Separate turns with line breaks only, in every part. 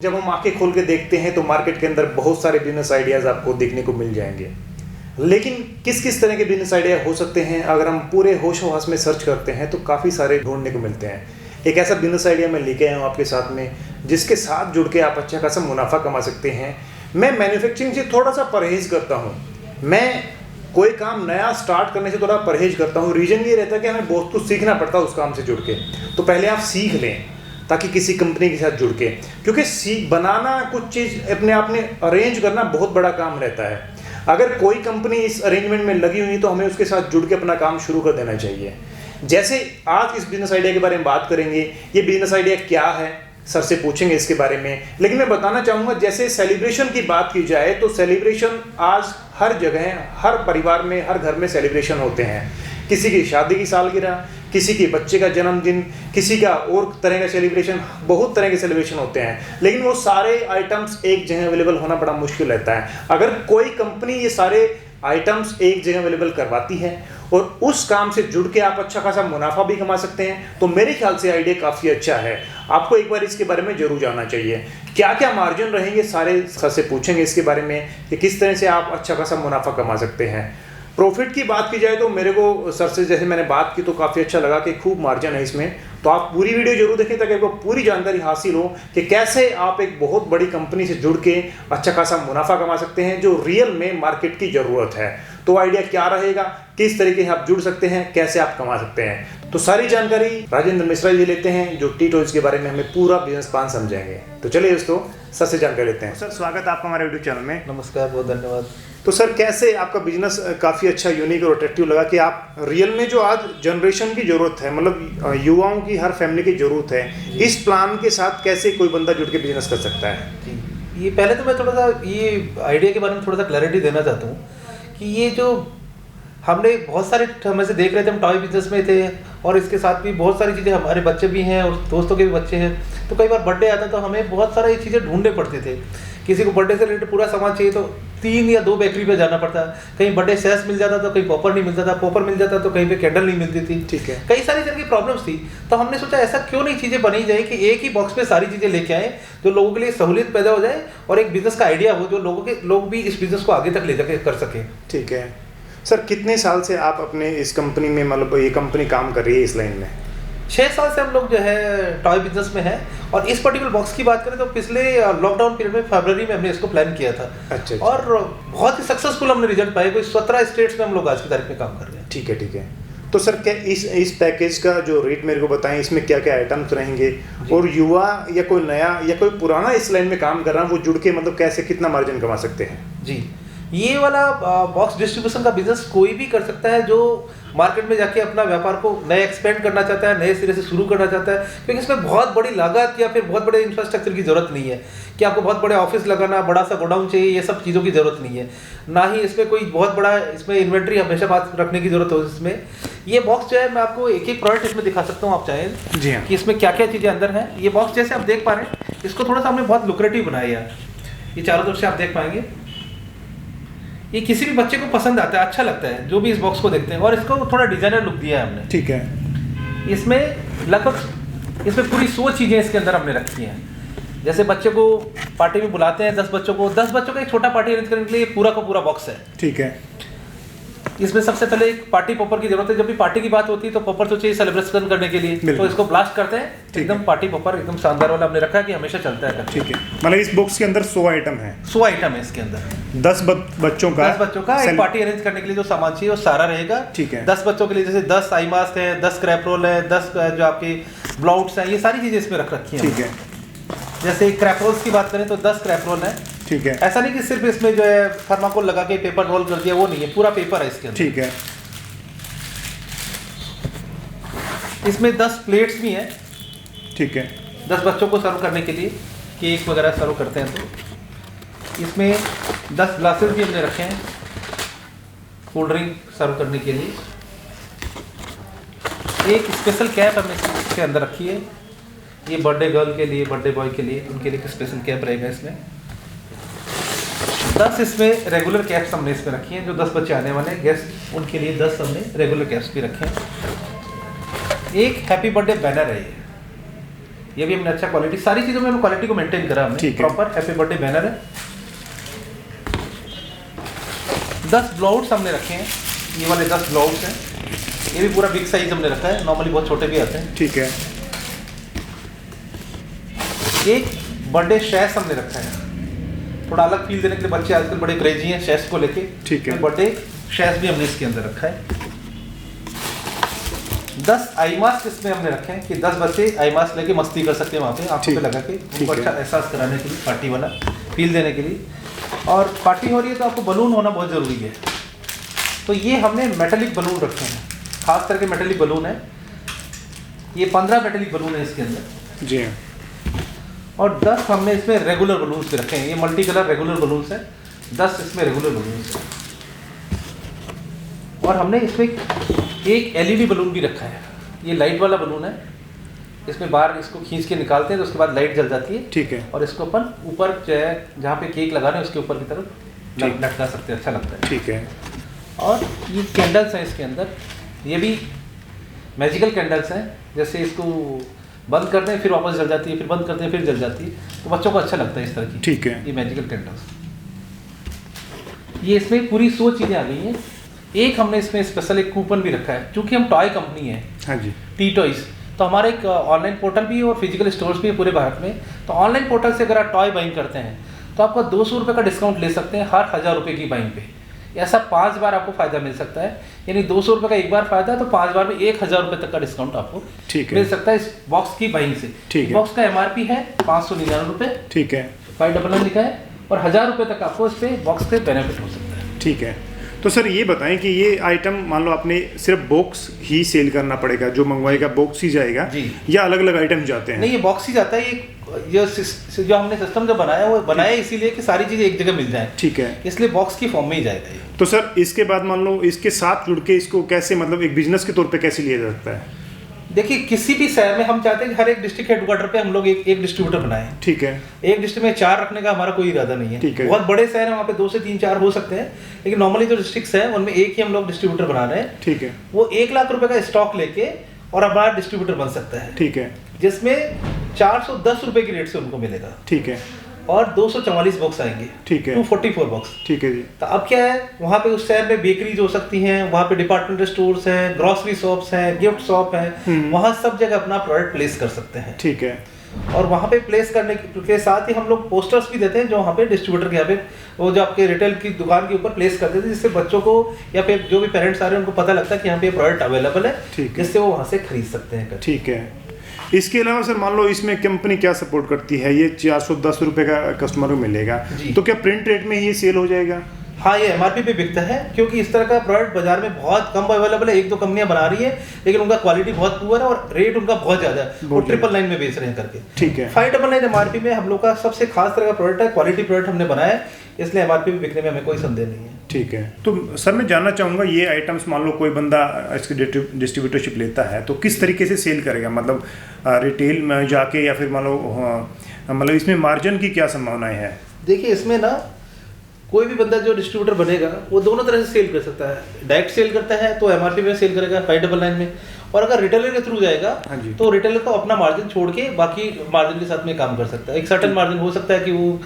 जब हम आंखें खोल के देखते हैं तो मार्केट के अंदर बहुत सारे बिजनेस आइडियाज़ आपको देखने को मिल जाएंगे। लेकिन किस किस तरह के बिजनेस आइडिया हो सकते हैं, अगर हम पूरे होश हवास में सर्च करते हैं तो काफ़ी सारे ढूंढने को मिलते हैं। एक ऐसा बिजनेस आइडिया मैं लेके आया हूँ आपके साथ में, जिसके साथ जुड़ के आप अच्छा खासा मुनाफा कमा सकते हैं। मैं मैन्युफैक्चरिंग से थोड़ा सा परहेज करता हूँ। मैं कोई काम नया स्टार्ट करने से थोड़ा परहेज करता हूँ। रीज़न ये रहता है कि हमें बहुत कुछ सीखना पड़ता है उस काम से जुड़ के। तो पहले आप सीख लें ताकि किसी कंपनी के साथ जुड़ के, क्योंकि बनाना कुछ चीज़ अपने आप में अरेंज करना बहुत बड़ा काम रहता है। अगर कोई कंपनी इस अरेंजमेंट में लगी हुई है तो हमें उसके साथ जुड़ के अपना काम शुरू कर देना चाहिए। जैसे आज इस बिजनेस आइडिया के बारे में बात करेंगे। ये बिजनेस आइडिया क्या है, सर से पूछेंगे इसके बारे में। लेकिन मैं बताना चाहूँगा, जैसे सेलिब्रेशन की बात की जाए तो सेलिब्रेशन आज हर जगह, हर परिवार में, हर घर में सेलिब्रेशन होते हैं। किसी की शादी की सालगिरह, किसी के बच्चे का जन्मदिन, किसी का और तरह का सेलिब्रेशन, बहुत तरह के सेलिब्रेशन होते हैं। लेकिन वो सारे आइटम्स एक जगह अवेलेबल होना बड़ा मुश्किल रहता है। अगर कोई कंपनी ये सारे आइटम्स एक जगह अवेलेबल करवाती है और उस काम से जुड़ के आप अच्छा खासा मुनाफा भी कमा सकते हैं, तो मेरे ख्याल से आइडिया काफ़ी अच्छा है। आपको एक बार इसके बारे में जरूर जानना चाहिए। क्या क्या मार्जिन रहेंगे, सारे सर से पूछेंगे इसके बारे में कि किस तरह से आप अच्छा खासा मुनाफा कमा सकते हैं। प्रॉफिट की बात की जाए तो मेरे को सर से जैसे मैंने बात की तो काफ़ी अच्छा लगा कि खूब मार्जिन है इसमें। तो आप पूरी वीडियो जरूर देखें ताकि आपको पूरी जानकारी हासिल हो कि कैसे आप एक बहुत बड़ी कंपनी से जुड़ के अच्छा खासा मुनाफा कमा सकते हैं, जो रियल में मार्केट की ज़रूरत है। तो आइडिया क्या रहेगा, किस तरीके से आप जुड़ सकते हैं, कैसे आप कमा सकते हैं, तो सारी जानकारी राजेंद्र मिश्रा जी लेते हैं, जो टी-टॉयज के बारे में हमें पूरा बिजनेस प्लान समझाएंगे। तो चलिए दोस्तों, सर से जानकारी लेते हैं। सर, स्वागत है आपका हमारे यूट्यूब चैनल में।
नमस्कार, बहुत धन्यवाद।
तो सर, कैसे आपका बिजनेस काफ़ी अच्छा, यूनिक और अट्रैक्टिव लगा कि आप रियल में जो आज जनरेशन की ज़रूरत है, मतलब युवाओं की, हर फैमिली की ज़रूरत है, इस प्लान के साथ कैसे कोई बंदा जुड़ के बिजनेस कर सकता है?
जी, ये पहले तो मैं थोड़ा सा ये आइडिया के बारे में थोड़ा सा क्लैरिटी देना चाहता हूँ कि ये जो हमने बहुत सारे समय से देख रहे थे, हम टॉय बिजनेस में थे और इसके साथ भी बहुत सारी चीज़ें, हमारे बच्चे भी हैं और दोस्तों के भी बच्चे हैं, तो कई बार बर्थडे आता तो हमें बहुत सारी चीज़ें ढूंढने पड़ते थे। किसी को बर्थडे से रिलेटेड पूरा सामान चाहिए तो 3 या 2 बेकरी पे जाना पड़ता। कहीं बर्थडे सेस मिल जाता तो कहीं पॉपर नहीं मिलता था, पॉपर मिल जाता तो कहीं पे कैंडल नहीं मिलती थी।
ठीक है।
कई सारी तरह की प्रॉब्लम्स थी। तो हमने सोचा ऐसा क्यों नहीं चीज़ें बनी जाए कि एक ही बॉक्स में सारी चीज़ें लेके आए, जो लोगों के लिए सहूलियत पैदा हो जाए और एक बिजनेस का आइडिया हो, जो लोग भी इस बिजनेस को आगे तक ले जाके कर सकें।
ठीक है सर, कितने साल से आप अपने इस कंपनी में, मतलब ये कंपनी काम कर रही है इस लाइन में?
6 साल से हम लोग जो है टॉय बिजनेस में है। और इस पर्टिकुलर बॉक्स की बात करें तो पिछले लॉकडाउन पीरियड में फरवरी में हमने इसको प्लान किया था।
अच्छा।
और बहुत ही सक्सेसफुल हमने रिजल्ट पाए। कोई 17 स्टेट्स में हम लोग आज की तारीख में काम कर रहे हैं।
ठीक है, ठीक है। तो सर, क्या इस पैकेज का जो रेट मेरे को बताएं, इसमें क्या क्या आइटम्स रहेंगे, और युवा या कोई नया या कोई पुराना इस लाइन में काम कर रहा है, वो जुड़ के मतलब कैसे कितना मार्जिन कमा सकते हैं?
जी, ये वाला बॉक्स डिस्ट्रीब्यूशन का बिजनेस कोई भी कर सकता है जो मार्केट में जाके अपना व्यापार को नए एक्सपेंड करना चाहता है, नए सिरे से शुरू करना चाहता है। क्योंकि इसमें बहुत बड़ी लागत या फिर बहुत बड़े इंफ्रास्ट्रक्चर की ज़रूरत नहीं है कि आपको बहुत बड़े ऑफिस लगाना, बड़ा सा गोडाउन चाहिए, ये सब चीज़ों की ज़रूरत नहीं है। ना ही इसमें कोई बहुत बड़ा इसमें इन्वेंट्री हमेशा बात रखने की ज़रूरत हो। इसमें ये बॉक्स जो है, मैं आपको एक एक प्रोडक्ट इसमें दिखा सकता हूँ, आप चाहें
जी हाँ,
कि इसमें क्या क्या चीज़ें अंदर हैं। ये बॉक्स जैसे आप देख पा रहे हैं, इसको थोड़ा सा हमने बहुत लुक्रेटिव बनाया है। ये चारों तरफ से आप देख पाएंगे, ये किसी भी बच्चे को पसंद आता है, अच्छा लगता है जो भी इस बॉक्स को देखते हैं। और इसको थोड़ा डिजाइनर लुक दिया है हमने।
ठीक है।
इसमें लगभग इसमें पूरी 100 चीज़ें इसके अंदर हमने रखी हैं। जैसे बच्चे को पार्टी में बुलाते हैं, 10 बच्चों का एक छोटा पार्टी अरेंज करने के लिए पूरा का पूरा बॉक्स है।
ठीक है।
इसमें सबसे पहले एक पार्टी पॉपर की जरूरत है। जब भी पार्टी की बात होती है तो पॉपर तो चाहिए सेलिब्रेशन करने के लिए, तो इसको ब्लास्ट करते हैं। एकदम पार्टी पॉपर एकदम शानदार वाला हमने रखा है कि हमेशा चलता है।
ठीक है, मतलब इस बॉक्स के अंदर 100 आइटम है।
100 आइटम है इसके अंदर।
10 बच्चों का
एक पार्टी अरेंज करने के लिए जो सामान चाहिए वो सारा रहेगा।
ठीक है।
10 बच्चों के लिए जैसे 10 आई मास्क है, 10 क्रैप रोल है, 10 जो आपकी ब्लाउट्स हैं, ये सारी चीजें इसमें रख रखी हैं।
ठीक है।
जैसे क्रैप रोल्स की बात करें तो 10 क्रैप रोल है।
ठीक है।
ऐसा नहीं कि सिर्फ इसमें जो है थर्माकोल लगा के पेपर रोल कर दिया, वो नहीं है, पूरा पेपर है इसके अंदर।
ठीक है।
इसमें 10 प्लेट्स भी हैं।
ठीक है।
10 बच्चों को सर्व करने के लिए, केक वगैरह सर्व करते हैं तो। इसमें 10 ग्लासेस भी हमने रखे हैं कोल्ड ड्रिंक सर्व करने के लिए। एक स्पेशल कैप हमने इसके अंदर रखी है, ये बर्थडे गर्ल के लिए, बर्थडे बॉय के लिए, उनके लिए स्पेशल कैप रहेगा इसमें। 10 इसमें रेगुलर कैप्स हमने इसमें रखी हैं, जो 10 बच्चे आने वाले हैं गेस्ट, उनके लिए 10 हमने रेगुलर कैप्स भी रखे हैं। एक हैप्पी बर्थडे बैनर है ये भी हमने अच्छा क्वालिटी, सारी चीज़ों में हमने क्वालिटी को मेंटेन करा हमने प्रॉपर। हैप्पी बर्थडे बैनर है। 10 ब्लाउट्स हमने रखे हैं, ये वाले 10 ब्लाउट्स हैं। ये भी पूरा बिग साइज हमने रखा है, नॉर्मली बहुत छोटे भी आते हैं।
ठीक है।
एक बर्थडे शैश हमने रखा है, थोड़ा अलग फील देने के लिए, बच्चे आजकल बड़े क्रेजी हैं शैश को लेके।
ठीक है।
बर्थडे शैश भी हमने इसके अंदर रखा है। 10 आई मास्क इसमें हमने रखे हैं कि 10 बच्चे आई मास्क लेके मस्ती कर सकते हैं वहाँ पे आंखों पे लगा के, उनको अच्छा एहसास कराने के लिए, पार्टी वाला फील देने के लिए। और पार्टी हो रही है तो आपको बलून होना बहुत ज़रूरी है, तो ये हमने मेटेलिक बलून रखे हैं, खास करके मेटेलिक बलून है। ये 15 मेटेलिक बलून है इसके अंदर
जी।
और 10 हमने इसमें रेगुलर बलून्स भी रखे हैं। ये मल्टी कलर रेगुलर बलून्स हैं, 10 इसमें रेगुलर बलून्स हैं। और हमने इसमें एक एलईडी बलून भी रखा है, ये लाइट वाला बलून है। इसमें बाहर इसको खींच के निकालते हैं तो उसके बाद लाइट जल जाती है।
ठीक है।
और इसको अपन ऊपर जो है जहाँ पे केक लगा रहे हैं उसके ऊपर की तरफ लटका सकते हैं, अच्छा लगता है।
ठीक है।
और ये कैंडल्स हैं इसके अंदर, ये भी मैजिकल कैंडल्स हैं। जैसे इसको बंद करते हैं फिर वापस जल जाती है, फिर बंद करते हैं फिर जल जाती है, तो बच्चों को अच्छा लगता है इस तरह की।
ठीक है।
ये मैजिकल कैंडल्स, ये इसमें पूरी 100 चीज़ें आ गई हैं। एक हमने इसमें स्पेशल एक कूपन भी रखा है, क्योंकि हम टॉय कंपनी है।
हाँ जी।
टी टॉयज, तो हमारा एक ऑनलाइन पोर्टल भी है और फिजिकल स्टोर्स भी है पूरे भारत में। तो ऑनलाइन पोर्टल से अगर आप टॉय बाइंग करते हैं तो आपको 200 रुपये का डिस्काउंट ले सकते हैं हर 1000 रुपये की बाइंग पे। ऐसा 5 बार आपको फायदा मिल सकता है, यानी 200 रुपये का एक बार फायदा है तो 5 बार में 1000 रुपये तक का डिस्काउंट आपको मिल सकता है इस बॉक्स की बाइंग से।
ठीक है।
बॉक्स का MRP है 599 रुपये।
ठीक है।
599 लिखा है और 1000 रुपये तक आपको इस पे बॉक्स पे बेनिफिट हो सकता है।
ठीक है। तो सर ये बताएं कि ये आइटम मान लो आपने सिर्फ बॉक्स ही सेल करना पड़ेगा, जो मंगवाएगा बॉक्स ही जाएगा
जी,
या अलग अलग आइटम जाते हैं?
नहीं, ये बॉक्स ही जाता है। ये जो हमने सिस्टम जो बनाया वो बनाया इसीलिए कि सारी चीज़ें एक जगह मिल जाएं।
ठीक है।
इसलिए बॉक्स की फॉर्म में ही जाएगा ये।
तो सर इसके बाद मान लो इसके साथ जुड़ के इसको कैसे, मतलब एक बिजनेस के तौर पे कैसे लिया जा सकता है?
देखिए, किसी भी शहर में हम चाहते हैं कि हर एक डिस्ट्रिक्ट हेडक्वार्टर पे हम लोग एक डिस्ट्रीब्यूटर बनाएं।
ठीक है।
एक डिस्ट्रिक्ट में 4 रखने का हमारा कोई इरादा नहीं है।
ठीक है।
बहुत बड़े शहर हैं वहाँ पे 2 से 3 4 हो सकते हैं, लेकिन नॉर्मली जो डिस्ट्रिक्ट्स हैं उनमें एक ही हम लोग डिस्ट्रीब्यूटर बना रहे हैं।
ठीक है।
वो 1 लाख रुपए का स्टॉक लेके और हमारा डिस्ट्रीब्यूटर बन सकता है।
ठीक है।
जिसमें 410 रुपए की रेट से उनको मिलेगा।
ठीक है।
और 244 बॉक्स आएंगे।
ठीक है।
244 बॉक्स।
ठीक है जी।
तो अब क्या है, वहाँ पे उस शहर में बेकरीज हो सकती हैं, वहाँ पे डिपार्टमेंटल स्टोर्स हैं, ग्रोसरी शॉप्स हैं, गिफ्ट शॉप हैं, वहाँ सब जगह अपना प्रोडक्ट प्लेस कर सकते हैं।
ठीक है।
और वहाँ पे प्लेस करने के साथ ही हम लोग पोस्टर्स भी देते हैं, जो वहाँ पे डिस्ट्रीब्यूटर के यहाँ पे वो जो आपके रिटेल की दुकान के ऊपर प्लेस करते थे, जिससे बच्चों को या फिर जो भी पेरेंट्स आ रहे हैं उनको पता लगता है कि यहाँ पे प्रोडक्ट अवेलेबल है, जिससे वो वहाँ से खरीद सकते हैं।
ठीक है। इसके अलावा सर मान लो इसमें कंपनी क्या सपोर्ट करती है? ये 410 रुपये का कस्टमर को मिलेगा, तो क्या प्रिंट रेट में ही ये सेल हो जाएगा?
हाँ, ये MRP पे बिकता है, क्योंकि इस तरह का प्रोडक्ट बाजार में बहुत कम अवेलेबल है। 1-2 कंपनियां बना रही है, लेकिन उनका क्वालिटी बहुत पुअर है और रेट उनका बहुत ज़्यादा है। वो 999 में बेच रहे हैं करके।
ठीक है।
599 MRP में हम लोग का सबसे खास तरह का प्रोडक्ट है, क्वालिटी प्रोडक्ट हमने बनाया है, इसलिए MRP पे बिकने में हमें कोई संदेह नहीं है।
ठीक है। तो सर मैं जानना चाहूँगा, ये आइटम्स मान लो कोई बंदा इसकी डिस्ट्रीब्यूटरशिप लेता है तो किस तरीके से सेल करेगा? मतलब रिटेल में जाके या फिर मान लो मतलब इसमें मार्जिन की क्या संभावनाएं है?
देखिए, इसमें ना कोई भी बंदा जो डिस्ट्रीब्यूटर बनेगा वो दोनों तरह से सेल कर सकता है। डायरेक्ट सेल करता है तो MRP में सेल करेगा 599 में, और अगर रिटेलर के थ्रू जाएगा तो रिटेलर को अपना मार्जिन छोड़ के बाकी मार्जिन के साथ में काम कर सकता है। एक सर्टेन मार्जिन हो सकता है कि वो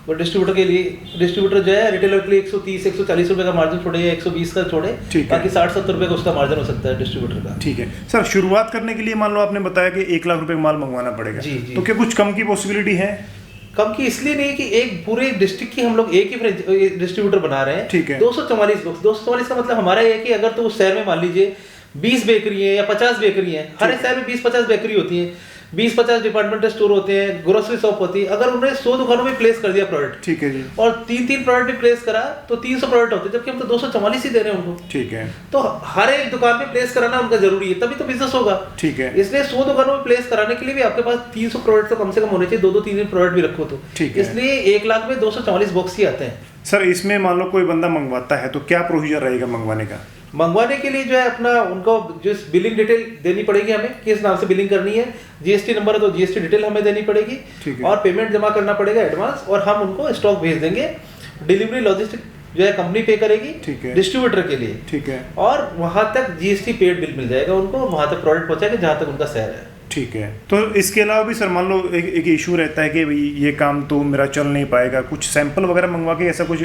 डिस्ट्रीब्यूटर के लिए, डिस्ट्रीब्यूटर जो है रिटेलर के लिए 130-140 रुपये का मार्जिन छोड़े या 120 का छोड़े, बाकी 60-70 रुपये का उसका मार्जिन हो सकता है डिस्ट्रीब्यूटर का।
ठीक है। सर शुरुआत करने के लिए मान लो आपने बताया कि 1 लाख रुपए का माल मंगवाना पड़ेगा, तो क्या कुछ कम की पॉसिबिलिटी है?
कम की इसलिए नहीं कि एक पूरे डिस्ट्रिक्ट की हम लोग एक ही डिस्ट्रीब्यूटर बना रहे हैं।
ठीक है।
244 बॉक्स, 244 का मतलब हमारा ये है कि अगर तो उस शहर में मान लीजिए 20 बेकरी है या 50 बेकरी है, हर एक शहर में 20-50 बेकरी होती है, 20-50 डिपार्टमेंटल स्टोर होते हैं, ग्रोसरी शॉप होती है। अगर उन्होंने 100 दुकानों में प्लेस कर दिया प्रोडक्ट,
ठीक है जी,
और 3-3 प्रोडक्ट भी प्लेस करा तो 300 प्रोडक्ट होते हैं, जबकि हम तो 244 ही दे रहे हैं उनको।
ठीक है।
तो हर एक दुकान में प्लेस कराना उनका जरूरी है, तभी तो बिजनेस होगा।
ठीक है।
इसलिए 100 दुकानों में प्लेस कराने के लिए भी आपके पास 300 प्रोडक्ट तो कम से कम होने चाहिए, 2-3 प्रोडक्ट भी रखो तो।
ठीक है।
इसलिए 1 लाख में 244 बॉक्स ही आते हैं।
सर इसमें मान लो कोई बंदा मंगवाता है तो क्या प्रोसीजर रहेगा मंगवाने का?
मंगवाने के लिए जो है अपना उनको जो बिलिंग डिटेल देनी पड़ेगी, हमें किस नाम से बिलिंग करनी है, जीएसटी नंबर है तो जीएसटी डिटेल हमें देनी पड़ेगी, और पेमेंट जमा करना पड़ेगा एडवांस, और हम उनको स्टॉक भेज देंगे। डिलीवरी लॉजिस्टिक जो है कंपनी पे करेगी डिस्ट्रीब्यूटर के लिए।
ठीक है।
और वहां तक जीएसटी पेड बिल मिल जाएगा उनको, वहां तक प्रोडक्ट पहुंचाएंगे जहां तक उनका शहर है।
ठीक है। तो इसके अलावा भी सर मान लो एक इशू रहता है कि भाई ये काम तो मेरा चल नहीं पाएगा, कुछ सैंपल वगैरह मंगवा के ऐसा कुछ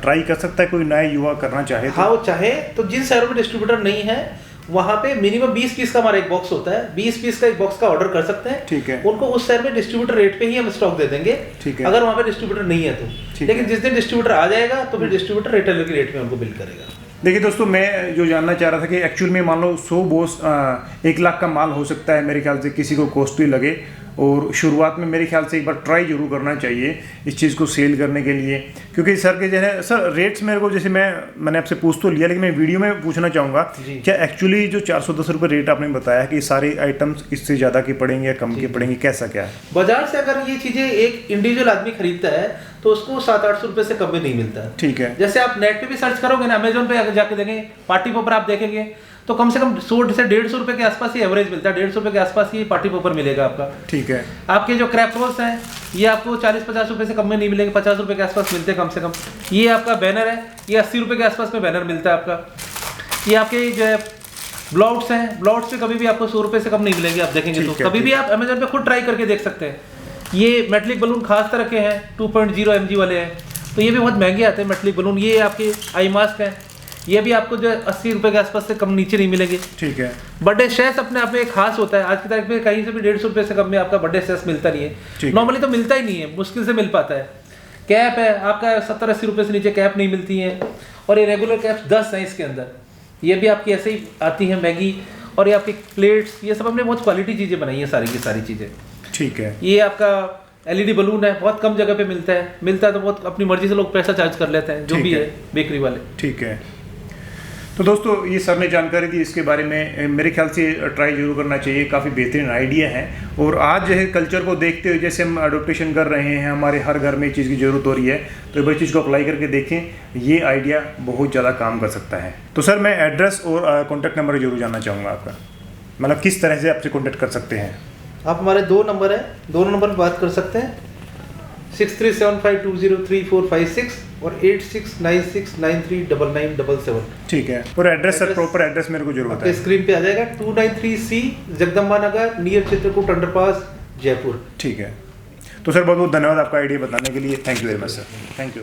ट्राई कर सकता है कोई नया युवा करना चाहे तो?
हाँ, वो चाहे तो जिन शहरों में डिस्ट्रीब्यूटर नहीं है वहाँ पे मिनिमम 20 पीस का हमारा एक बॉक्स होता है, 20 पीस का एक बॉक्स का ऑर्डर कर सकते हैं।
ठीक है।
उनको उस शहर में डिस्ट्रीब्यूटर रेट पे ही हम स्टॉक दे देंगे।
ठीक है।
अगर वहाँ पे डिस्ट्रीब्यूटर नहीं है तो। लेकिन जिस दिन डिस्ट्रीब्यूटर आ जाएगा तो फिर डिस्ट्रीब्यूटर रिटेलर की रेट में हमको बिल करेगा।
देखिए दोस्तों, मैं जो जानना चाह रहा था कि एक्चुअल में मान लो 100 बॉस 1 लाख का माल हो सकता है मेरे ख्याल से, किसी को कॉस्टली लगे, और शुरुआत में मेरे ख्याल से एक बार ट्राई जरूर करना चाहिए इस चीज़ को सेल करने के लिए। क्योंकि सर के जो है सर रेट्स मेरे को, जैसे मैंने आपसे पूछ तो लिया, लेकिन मैं वीडियो में पूछना चाहूँगा क्या एक्चुअली जो 410 रुपये रेट आपने बताया कि सारे आइटम्स इससे ज़्यादा की पड़ेंगे या कम की पड़ेंगे, कैसा क्या है?
बाजार से अगर ये चीज़ें एक इंडिविजुअल आदमी खरीदता है तो उसको 700-800 रुपये से कम में नहीं मिलता है।
ठीक है।
जैसे आप नेट पे भी सर्च करोगे ना, अमेजोन पे जाके देखेंगे, पार्टी पेपर आप देखेंगे तो कम से कम 100 से 150 रुपये के आसपास ही एवरेज मिलता है। 150 रुपये के आसपास ही पार्टी पेपर मिलेगा आपका।
ठीक है।
आपके जो क्रैप रोल्स हैं ये आपको 40-50 रुपये से कम में नहीं मिलेंगे, 50 रुपये के आसपास मिलते हैं कम से कम। ये आपका बैनर है, ये 80 रुपये के आसपास में बैनर मिलता है आपका। ये आपके जो है ब्लॉट्स हैं, ब्लॉट्स पे कभी भी आपको 100 रुपये से कम नहीं मिलेंगे। आप देखेंगे तो कभी भी आप अमेजोन पे खुद ट्राई करके देख सकते हैं। ये मेटलिक बलून खास तरह के हैं, 2.0 mg वाले हैं, तो ये भी बहुत महंगे आते हैं मेटलिक बलून। ये आपके आई मास्क हैं, ये भी आपको जो 80 रुपये के आसपास से कम नीचे नहीं मिलेंगे। ठीक है। बर्थडे सेस अपने आप में एक खास होता है। आज की तारीख में कहीं से भी 150 रुपये से कम में आपका बर्थडे सेस मिलता नहीं है। नॉर्मली तो मिलता ही नहीं है, मुश्किल से मिल पाता है। कैप है आपका 70-80 रुपये से नीचे कैप नहीं मिलती है, और ये रेगुलर कैप 10 हैं इसके अंदर, ये भी आपकी ऐसे ही आती हैं महंगी। और ये आपकी प्लेट्स, ये सब हमने बहुत क्वालिटी चीज़ें बनाई हैं, सारी की सारी चीज़ें। ठीक है। ये आपका LED बलून है, बहुत कम जगह पे मिलता है तो बहुत अपनी मर्जी से लोग पैसा चार्ज कर लेते हैं, जो भी है बेकरी वाले। ठीक है। तो दोस्तों, ये सर ने जानकारी दी इसके बारे में, मेरे ख्याल से ट्राई जरूर करना चाहिए, काफ़ी बेहतरीन आइडिया है। और आज जो है कल्चर को देखते हुए जैसे हम अडोप्टेशन कर रहे हैं, हमारे हर घर में चीज़ की ज़रूरत हो रही है, तो एक बार चीज़ को अप्लाई करके देखें, ये आइडिया बहुत ज़्यादा काम कर सकता है। तो सर, मैं एड्रेस और कॉन्टैक्ट नंबर जरूर जानना चाहूँगा आपका, मतलब किस तरह से आपसे कॉन्टैक्ट कर सकते हैं? आप हमारे 2 नंबर हैं, दोनों नंबर पर बात कर सकते हैं, 6375203456 और 8696939977। ठीक है। और एड्रेस सर, प्रॉपर एड्रेस मेरे को जरूर बताएं। स्क्रीन पे आ जाएगा, 293C जगदम्बा नगर, नियर चित्रकूट अंडरपास, जयपुर। ठीक है। तो सर बहुत बहुत धन्यवाद आपका आइडिया बताने के लिए। Thank you very much sir. Thank you.